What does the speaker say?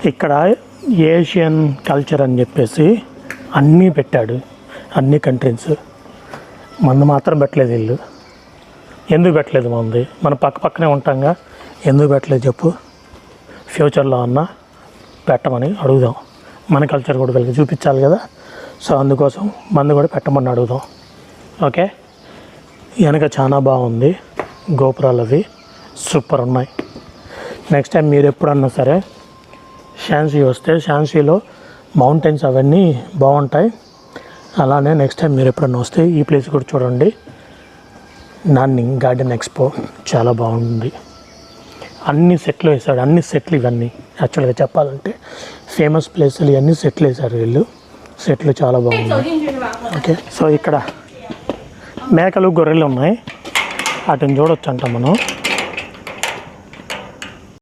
ఇక్కడ Asian culture అని చెప్పేసి అన్నీ పెట్టాడు, అన్ని కంట్రీస్. మంది మాత్రం పెట్టలేదు వీళ్ళు. ఎందుకు పెట్టలేదు? మన పక్కనే ఉంటాంగా, ఎందుకు పెట్టలేదు చెప్పు? ఫ్యూచర్లో అన్నా పెట్టమని అడుగుదాం. మన కల్చర్ కూడా వీళ్ళకి చూపించాలి కదా. సో అందుకోసం మంది కూడా పెట్టమని అడుగుదాం. ఓకే, వెనక చాలా బాగుంది, గోపురాలు అవి సూపర్ ఉన్నాయి. నెక్స్ట్ టైం మీరు ఎప్పుడన్నా సరే షాన్సీ వస్తే, షాన్సీలో మౌంటైన్స్ అవన్నీ బాగుంటాయి. అలానే నెక్స్ట్ టైం మీరు ఎప్పుడన్నా వస్తే ఈ ప్లేస్ కూడా చూడండి. నాన్నింగ్ గార్డెన్ ఎక్స్పో చాలా బాగుంది. అన్ని సెట్లు వేశాడు, అన్ని సెట్లు ఇవన్నీ. యాక్చువల్గా చెప్పాలంటే ఫేమస్ ప్లేసులు ఇవన్నీ సెట్లు వేశారు వీళ్ళు. సెట్లు చాలా బాగున్నాయి. ఓకే, సో ఇక్కడ మేకలు గొర్రెలు ఉన్నాయి, వాటిని చూడొచ్చు అంట మనం.